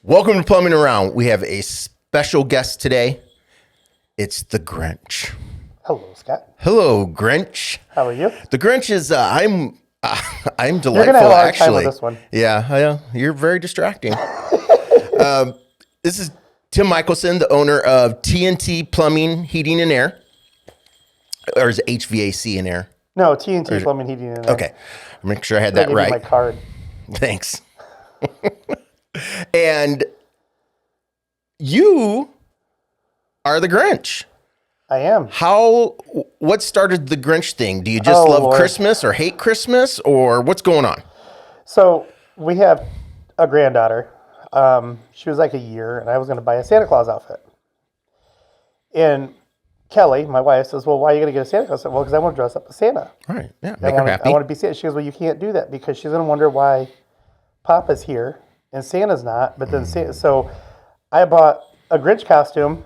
Welcome to Plumbing Around. We have a special guest today. It's the Grinch. Hello, Scott. Hello, Grinch. How are you? The Grinch is I'm delightful. You're gonna have a hard actually. time with this one. Yeah, you're very distracting. This is Tim Michielsen, the owner of TNT Plumbing, Heating and Air, or is it HVAC and Air? No, TNT Plumbing, Heating and Air. Okay, make sure I had I that gave right. you my card. Thanks. And you are the Grinch. I am. What started the Grinch thing? Do you just love Lord. Christmas or hate Christmas or what's going on? So we have a granddaughter. She was like a year, and I was going to buy a Santa Claus outfit. And Kelly, my wife, says, "Well, why are you going to get a Santa Claus?" I said, "Well, because I want to dress up as Santa. Right. Yeah. Make her I happy. want to be Santa." She goes, "Well, you can't do that because she's going to wonder why Papa's here and Santa's not." But then, so I bought a Grinch costume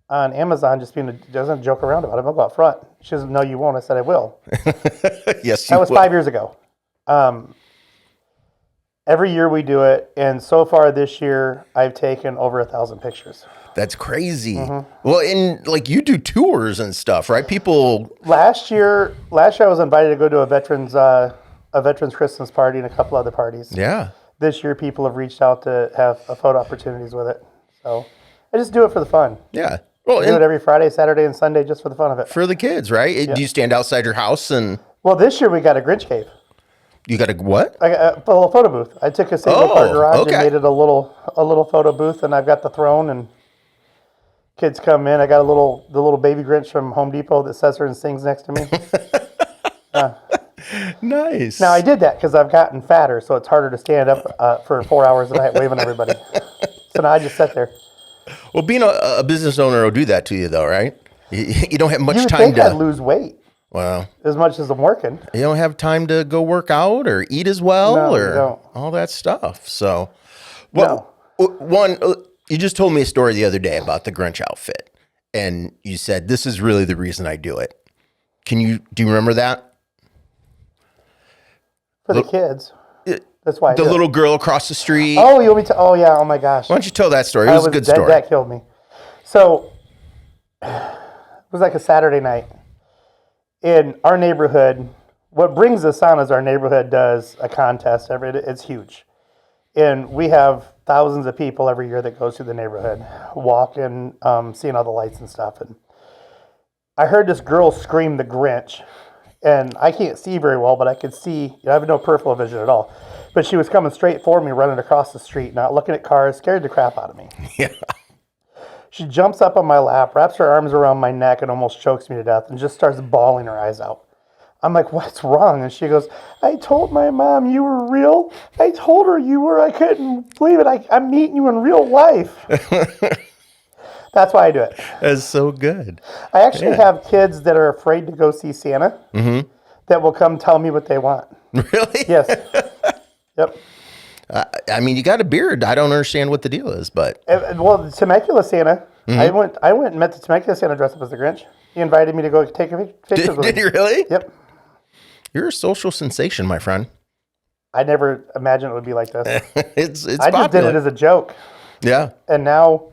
on Amazon, just doesn't joke around about it. I'll go out front. She says, "No, you won't." I said, "I will." Yes, That was 5 years ago. Every year we do it, and so far this year, I've taken over 1,000 pictures. That's crazy. Well, and like you do tours and stuff, right? People. Last year I was invited to go to a veterans Christmas party and a couple other parties. Yeah. This year, people have reached out to have photo opportunities with it. So I just do it for the fun. Yeah. Well, I do it every Friday, Saturday, and Sunday just for the fun of it. for the kids, right? Do you stand outside your house and Well, this year we got a Grinch cave. you got a what? I got a little photo booth. I took a single car garage and made it a little photo booth, and I've got the throne, and kids come in. I got the little baby Grinch from Home Depot that says her and sings next to me. Nice. Now I did that because I've gotten fatter, so it's harder to stand up for 4 hours a night waving at everybody. So now I just sit there. Well, being a business owner will do that to you, though, right? You don't have much You would time think to. I'd lose weight Well, as much as I'm working. you don't have time to go work out or eat as well No, you or don't. all that stuff. So, well, you just told me a story the other day about the Grinch outfit, and you said this is really the reason I do it. Do you remember that? For the kids. That's why I The do it. little girl across the street. Oh, you want me to? Oh, yeah. Oh, my gosh. Why don't you tell that story? It was a good story. That killed me. So it was like a Saturday night. In our neighborhood, what brings us on is our neighborhood does a contest. It's huge. And we have thousands of people every year that goes through the neighborhood, walking, seeing all the lights and stuff. And I heard this girl scream the Grinch. And I can't see very well, but I could see, I have no peripheral vision at all. But she was coming straight for me, running across the street, not looking at cars, scared the crap out of me. Yeah. She jumps up on my lap, wraps her arms around my neck, and almost chokes me to death, and just starts bawling her eyes out. I'm like, "What's wrong?" And she goes, "I told my mom you were real. I told her you were. I couldn't believe it. I'm meeting you in real life." That's why I do it. That's so good. I actually have kids that are afraid to go see Santa that will come tell me what they want. Really? Yes. Yep. I mean, you got a beard. I don't understand what the deal is, but Well, the Temecula Santa, I went and met the Temecula Santa dressed up as the Grinch. He invited me to go take pictures with him. did you really? Yep. You're a social sensation, my friend. I never imagined it would be like this. It's I popular. just did it as a joke. Yeah. And now,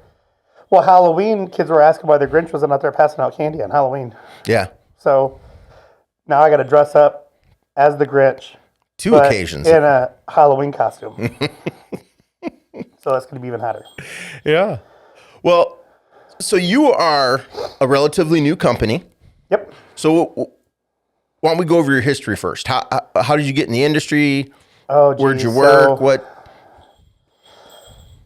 well, Halloween, kids were asking why the Grinch wasn't out there passing out candy on Halloween. Yeah. So now I got to dress up as the Grinch. Two occasions. In a Halloween costume. So that's going to be even hotter. Yeah. Well, so you are a relatively new company. Yep. So why don't we go over your history first? How did you get in the industry? Oh, geez. Where'd you work?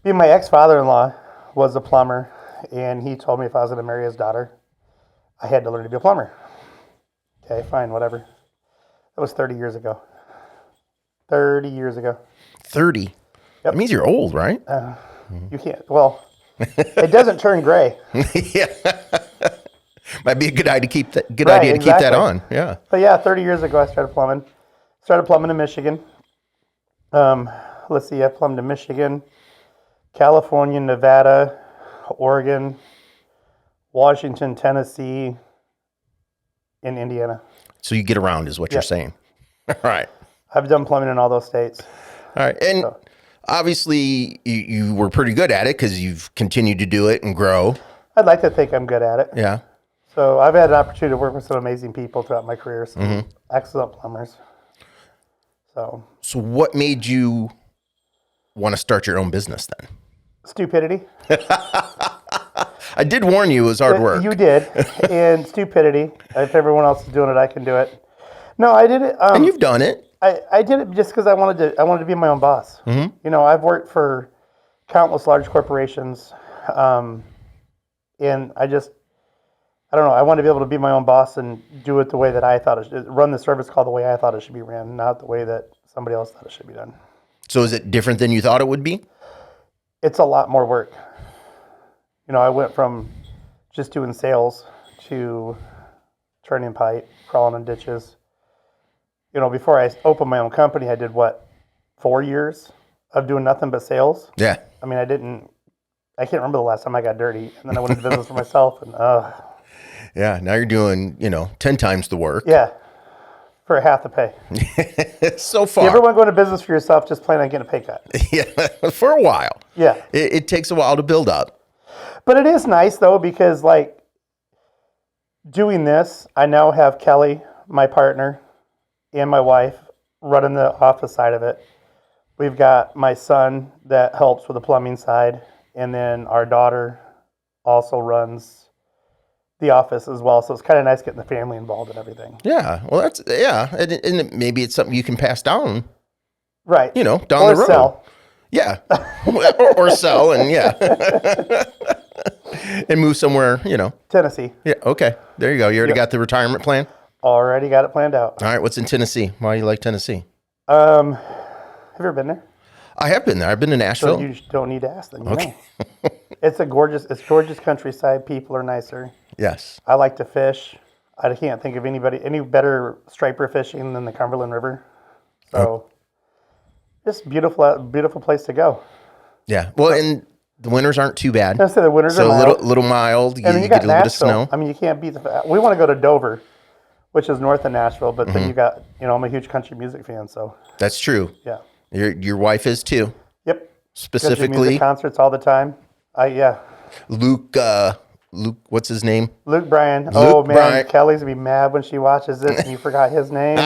So, my ex-father-in-law was a plumber, and he told me if I was going to marry his daughter, I had to learn to be a plumber. Okay, fine, whatever. That was 30 years ago. 30 years ago. 30? Yep. That means you're old, right? You can't, well, it doesn't turn gray. Yeah. Might be a good idea to keep that Exactly. on. Yeah. But yeah, 30 years ago I started plumbing. Started plumbing in Michigan. Let's see, I plumbed in Michigan, California, Nevada, Oregon, Washington, Tennessee, and Indiana. So you get around is what you're saying. All right. I've done plumbing in all those states. All right. And obviously you were pretty good at it because you've continued to do it and grow. I'd like to think I'm good at it. Yeah. So I've had an opportunity to work with some amazing people throughout my career, some excellent plumbers. So what made you want to start your own business then? stupidity. I did warn you it was hard work. You did. And stupidity. If everyone else is doing it, I can do it. No, I did it. And you've done it. I did it just because I wanted to be my own boss. You know, I've worked for countless large corporations, and I don't know. I want to be able to be my own boss and do it the way that I thought it should. Run the service call the way I thought it should be ran, not the way that somebody else thought it should be done. So is it different than you thought it would be? It's a lot more work. You know, I went from just doing sales to turning pipe, crawling in ditches. You know, before I opened my own company, I did 4 years of doing nothing but sales. Yeah. I mean, I can't remember the last time I got dirty. And then I went into business for myself and Yeah, now you're doing, 10 times the work. yeah, for half the pay. So far. You ever want to go into business for yourself, just plan on getting a pay cut. Yeah, for a while. Yeah. It takes a while to build up. But it is nice, though, because, like, doing this, I now have Kelly, my partner, and my wife running the office side of it. We've got my son that helps with the plumbing side, and then our daughter also runs the office as well. So it's kind of nice getting the family involved in everything. Yeah, well, and maybe it's something you can pass down, Right. down or the road. Sell. Yeah, or sell, and and move somewhere, Tennessee. Yeah, okay, there you go. You already got the retirement plan? Already got it planned out. All right, what's in Tennessee? Why do you like Tennessee? Have you ever been there? I have been there. I've been to Nashville. So you don't need to ask them. You know. It's gorgeous countryside. People are nicer. Yes. I like to fish. I can't think of any better striper fishing than the Cumberland River. So, just beautiful place to go. Yeah. Well, and the winters aren't too bad. I say the winters are mild. little mild. And then You got get a little bit of Nashville. snow. I mean, you can't beat we want to go to Dover, which is north of Nashville, but then you got, I'm a huge country music fan, so. That's true. Yeah. Your wife is too. Yep. Specifically, music concerts all the time. Yeah. Luke, what's his name? Luke Bryan. Luke Man, Bryan. Kelly's gonna be mad when she watches this and you forgot his name.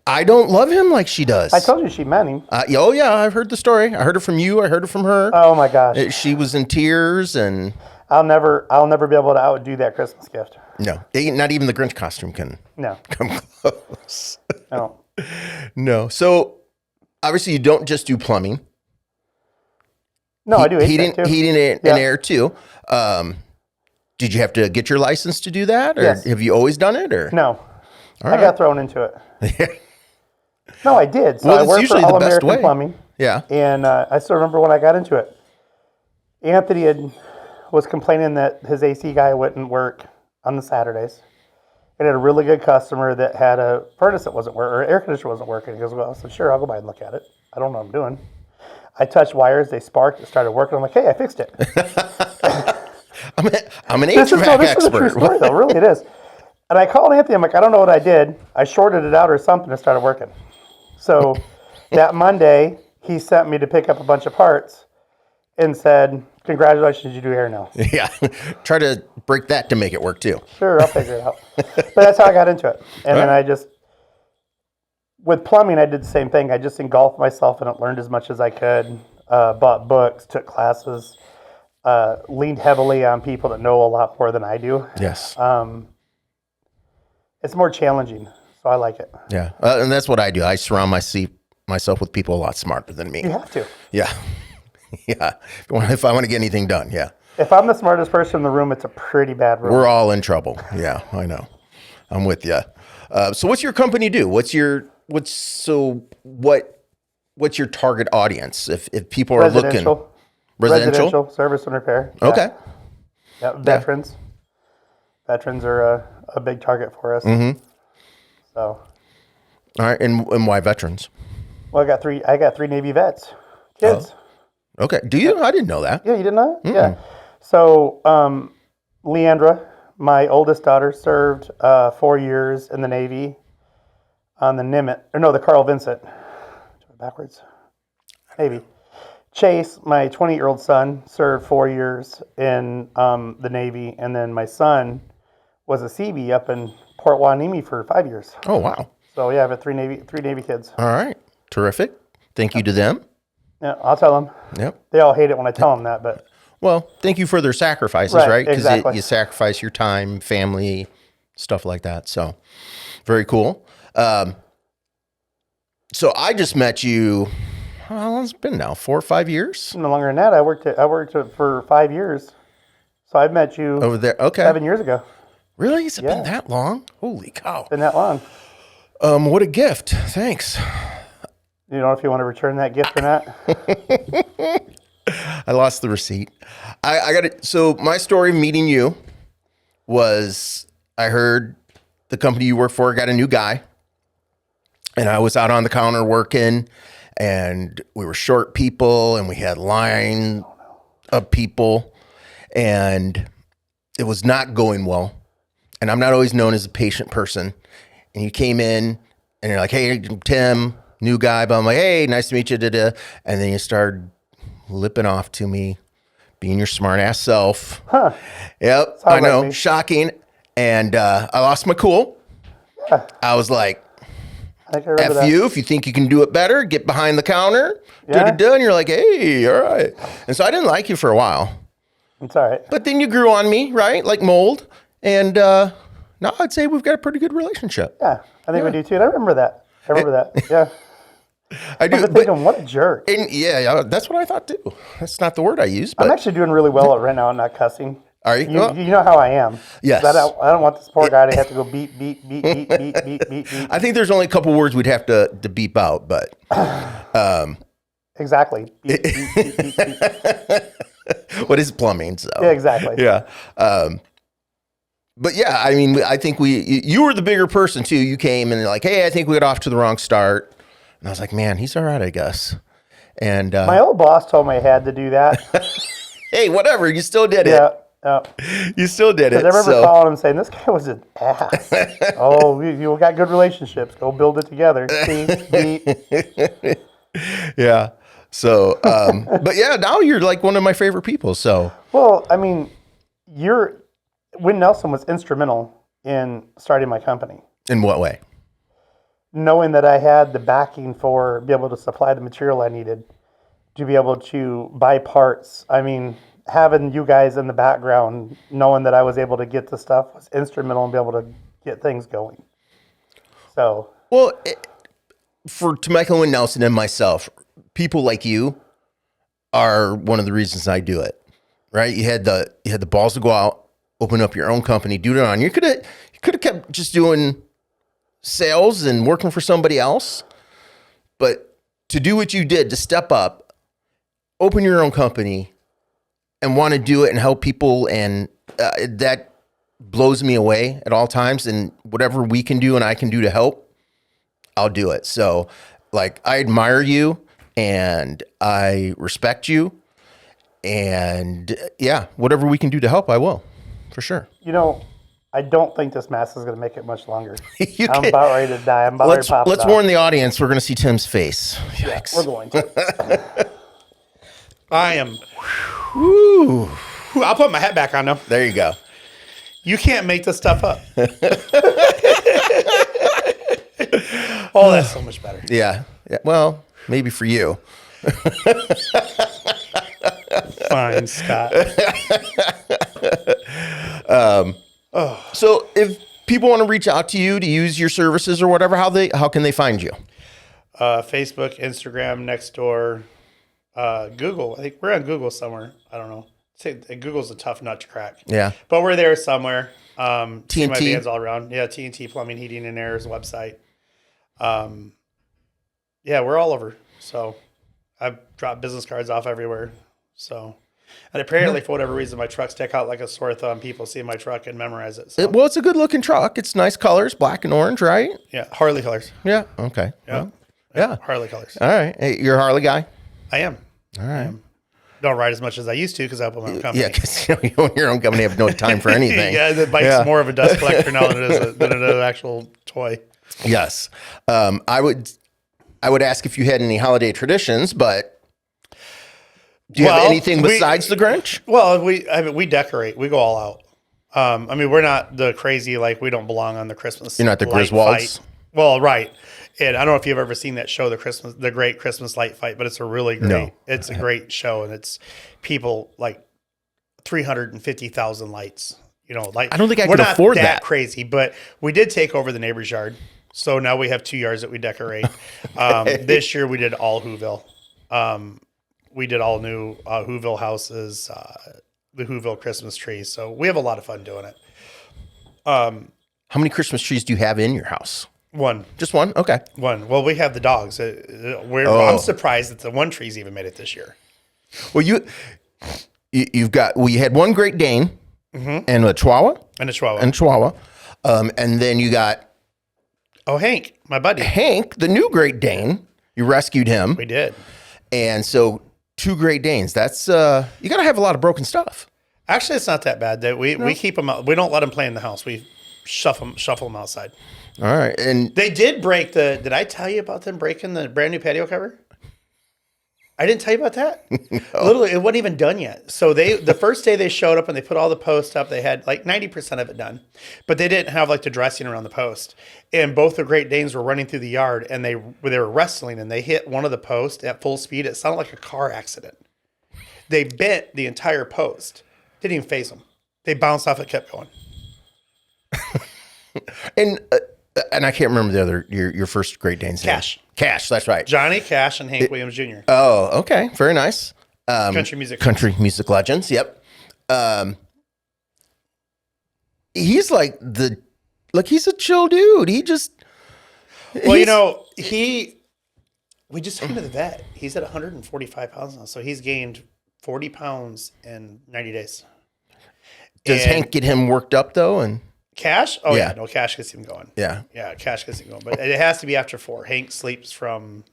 I don't love him like she does. I told you she met him. Oh yeah, I've heard the story. I heard it from you. I heard it from her. Oh my gosh. She was in tears, and I'll never be able to outdo that Christmas gift. no, not even the Grinch costume can No. come close. No. No. So obviously, you don't just do plumbing. No, I do HVAC too. Heating and air too. Did you have to get your license to do that, or Yes. have you always done it? Or No. All I got thrown into it. No, I did. So Well, I that's worked usually for the All best American way. Plumbing. Yeah. And I still remember when I got into it. Anthony was complaining that his AC guy wouldn't work on the Saturdays. And had a really good customer that had a furnace that wasn't working, or air conditioner wasn't working. He goes, well, I said, sure, I'll go by and look at it. I don't know what I'm doing. I touched wires, they sparked, it started working. I'm like, hey, I fixed it. I'm an This HVAC is a expert. true story, though. Really, it is. And I called Anthony. I'm like, I don't know what I did. I shorted it out or something. It started working. So that Monday, he sent me to pick up a bunch of parts and said, congratulations, you do air now. Yeah. Try to break that to make it work too. Sure, I'll figure it out. But that's how I got into it. And then with plumbing, I did the same thing. I just engulfed myself in it, learned as much as I could, bought books, took classes, leaned heavily on people that know a lot more than I do. Yes. It's more challenging, so I like it. Yeah. And that's what I do. I surround myself with people a lot smarter than me. You have to. Yeah. Yeah. If I want to get anything done. Yeah. If I'm the smartest person in the room, it's a pretty bad room. We're all in trouble. Yeah, I know. I'm with you. So what's your company do? What's your target audience? If people are looking. Residential service and repair. Yeah. Okay. Yeah, veterans. Veterans are a big target for us. Mm-hmm. So. All right, and why veterans? Well, I got three Navy vets, kids. Oh. Okay. Do you? I didn't know that. Yeah, you didn't know that? Yeah. So, Leandra, my oldest daughter, served 4 years in the Navy on the the Carl Vincent. Backwards. Navy. Chase, my 20-year-old son, served 4 years in the Navy, and then my son was a CB up in Port Hueneme for 5 years. Oh, wow. So yeah, I have three Navy kids. All right. Terrific. Thank you to them. Yeah, I'll tell them. Yep. They all hate it when I tell them that, but Well, thank you for their sacrifices, right? Because exactly. you sacrifice your time, family, stuff like that. So, very cool. So I just met you. How long has it been now? 4 or 5 years no longer than that. I worked for 5 years. So I met you over there. Okay. 7 years ago. Really? Has it been that long? Holy cow! Been that long. What a gift. Thanks. You know if you want to return that gift or not. I lost the receipt. I got it. So my story of meeting you was I heard the company you work for got a new guy, and I was out on the counter working, and we were short people, and we had line of people, and it was not going well. And I'm not always known as a patient person. And you came in, and you're like, "Hey, Tim, new guy." But I'm like, "Hey, nice to meet you." Da-da. And then you started lipping off to me, being your smart ass self. Huh. Yep. I know. Shocking. And I lost my cool. Yeah. I was like, I remember F that. you, if you think you can do it better, get behind the counter. Yeah. Da-da-da. And you're like, "Hey, all right." And so I didn't like you for a while. It's all right. But then you grew on me, right? Like mold. And now I'd say we've got a pretty good relationship. Yeah, I think we do too. And I remember that. Yeah. I do. I'm thinking, what a jerk. And yeah, that's what I thought too. That's not the word I use. But I'm actually doing really well right now. I'm not cussing. Are you? You know how I am. Yes. I don't want this poor guy to have to go beep. I think there's only a couple words we'd have to beep out, but exactly. Beep. what is plumbing? So Yeah, exactly. yeah. But yeah, I mean, I think you were the bigger person too. You came and you're like, "Hey, I think we got off to the wrong start," and I was like, "Man, he's all right, I guess." And my old boss told me I had to do that. Hey, whatever, you still did it. Yeah. You still did it. I remember calling him saying, "This guy was an ass." Oh, you got good relationships. Go build it together. See, beep. Yeah. So, but yeah, now you're like one of my favorite people. So, well, I mean, Win Nelson was instrumental in starting my company. In what way? Knowing that I had the backing for be able to supply the material I needed to be able to buy parts. I mean, having you guys in the background, knowing that I was able to get the stuff was instrumental in being able to get things going. So, well, for Temecula Win Nelson and myself, people like you are one of the reasons I do it. Right? You had the balls to go out, open up your own company, do it on. You could have kept just doing sales and working for somebody else, but to do what you did, to step up, open your own company, and want to do it and help people, and that blows me away at all times. And whatever we can do and I can do to help, I'll do it. So, like, I admire you and I respect you, and yeah, whatever we can do to help, I will. For sure. you know, I don't think this mask is going to make it much longer. I'm about ready to die. I'm about ready to pop Let's it warn the audience. We're going to see Tim's face. Yikes. Yeah, we're going to. I am. Woo. I'll put my hat back on now. There you go. You can't make this stuff up. Oh, that's so much better. Yeah. Well, maybe for you. Fine, Scott. So if people want to reach out to you to use your services or whatever, how can they find you? Facebook, Instagram, Nextdoor, Google. I think we're on Google somewhere. I don't know. Google's a tough nut to crack. Yeah. But we're there somewhere. See TNT? my bands all around. Yeah, TNT Plumbing, Heating, and Air's website. Yeah, we're all over. So I've dropped business cards off everywhere. So, and apparently for whatever reason, my trucks stick out like a sore thumb. People see my truck and memorize it. So. Well, it's a good looking truck. It's nice colors, black and orange, right? Yeah, Harley colors. Yeah. Okay. Yeah. Well, yeah. Harley colors. All right. Hey, you're a Harley guy? I am. All right. Don't ride as much as I used to because I open my own company. Yeah, because you own your own company, have no time for anything. Yeah, the bike's more of a dust collector now than it is an actual toy. Yes. I would ask if you had any holiday traditions, but Do you have anything besides the Grinch? Well, we decorate. We go all out. I mean, we're not the crazy, like, we don't belong on the Christmas. You're not the light Griswolds? fight. Well, right. And I don't know if you've ever seen that show, the Great Christmas Light Fight, but it's a really great, No. it's a great show, and it's people like 350,000 lights. You know, like I don't think I we're could not afford that that. crazy, but we did take over the neighbor's yard, so now we have 2 yards that we decorate. This year we did all Whoville. We did all new Whoville houses, the Whoville Christmas tree. So we have a lot of fun doing it. How many Christmas trees do you have in your house? One. Just one? Okay. One. Well, we have the dogs. I'm surprised that the one tree's even made it this year. Well, you've got, you had one Great Dane and a Chihuahua. And a Chihuahua. And then you got Hank, my buddy. Hank, the new Great Dane. You rescued him. We did. And so 2 Great Danes. That's, you got to have a lot of broken stuff. Actually, it's not that bad. We keep them out. We don't let them play in the house. We shuffle them outside. All right. And They did break did I tell you about them breaking the brand new patio cover? I didn't tell you about that. Literally, it wasn't even done yet. So the first day they showed up and they put all the posts up, they had like 90% of it done, but they didn't have like the dressing around the post. And both the Great Danes were running through the yard, and they were wrestling, and they hit one of the posts at full speed. It sounded like a car accident. They bent the entire post. Didn't even phase them. They bounced off. It kept going. and I can't remember the other your first Great Dane's name. Cash, that's right. Johnny Cash and Hank Williams Jr. Oh, okay. Very nice. Country music legends. Yep. He's like he's a chill dude. We just took him to the vet. He's at 145 pounds now. So he's gained 40 pounds in 90 days. Does Hank get him worked up though? And Cash? Oh yeah. No, Cash gets him going. Yeah. Yeah, Cash gets him going. But it has to be after 4. Hank sleeps from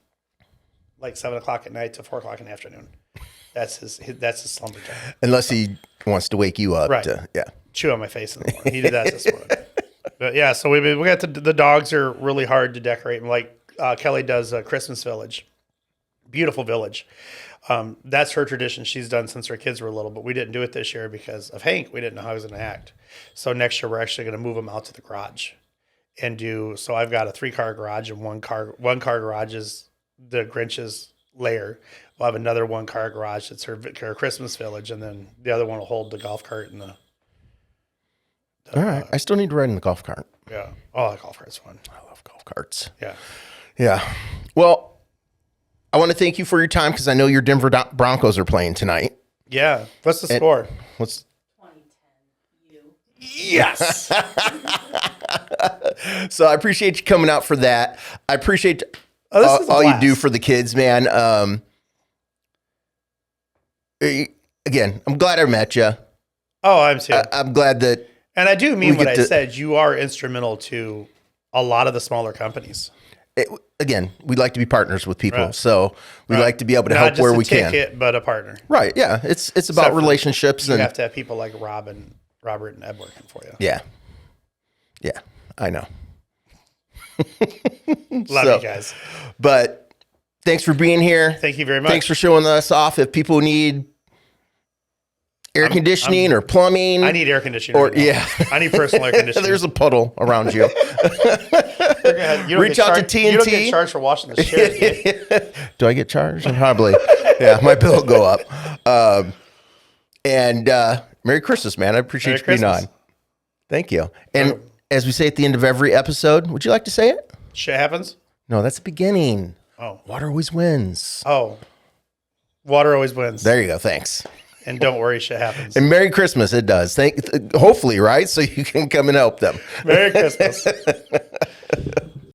like 7 o'clock at night to 4 o'clock in the afternoon. That's his slumber time. Unless he wants to wake you up. Right. Chew on my face in the morning. He did that this morning. But yeah, so we got the dogs are really hard to decorate. Like Kelly does a Christmas village. Beautiful village. That's her tradition she's done since her kids were little, but we didn't do it this year because of Hank. We didn't know how he was going to act. So next year we're actually going to move him out to the garage and so I've got a 3-car garage, and one car garage is the Grinch's lair. We'll have another 1-car garage that's her Christmas village, and then the other one will hold the golf cart and all right. I still need to ride in the golf cart. Yeah. Oh, the golf cart's fun. I love golf carts. Yeah. Yeah. Well, I want to thank you for your time because I know your Denver Broncos are playing tonight. Yeah. What's the score? What's 2010 you. Yes. So I appreciate you coming out for that. I appreciate This is a all you blast. do for the kids, man. Again, I'm glad I met you. Oh, I'm too. I'm glad that. And I do mean we what get I to- said. You are instrumental to a lot of the smaller companies. Again, we like to be partners with people, Right. so we Right. like to be able to Not help just where a we ticket, can. but a partner. Right? Yeah, it's about Except for relationships You and have to have people like Robert and Ed working for you. yeah, I know. Love So- you guys. But thanks for being here. Thank you very much. Thanks for showing us off. If people need air conditioning or plumbing, I need air conditioning. or right now. yeah, I need personal air conditioning. there's a puddle around you. You don't Reach get out to charged- You don't TNT. get charged for washing the shit. Do I get charged? Probably. Yeah, my bill will go up. And Merry Christmas, man. I appreciate Merry you being Christmas. on. Thank you. And as we say at the end of every episode, would you like to say it? Shit happens. No, that's the beginning. Oh. Water always wins. Oh. Water always wins. There you go. Thanks. And don't worry, shit happens. And Merry Christmas. It does. Hopefully, right? So you can come and help them. Merry Christmas.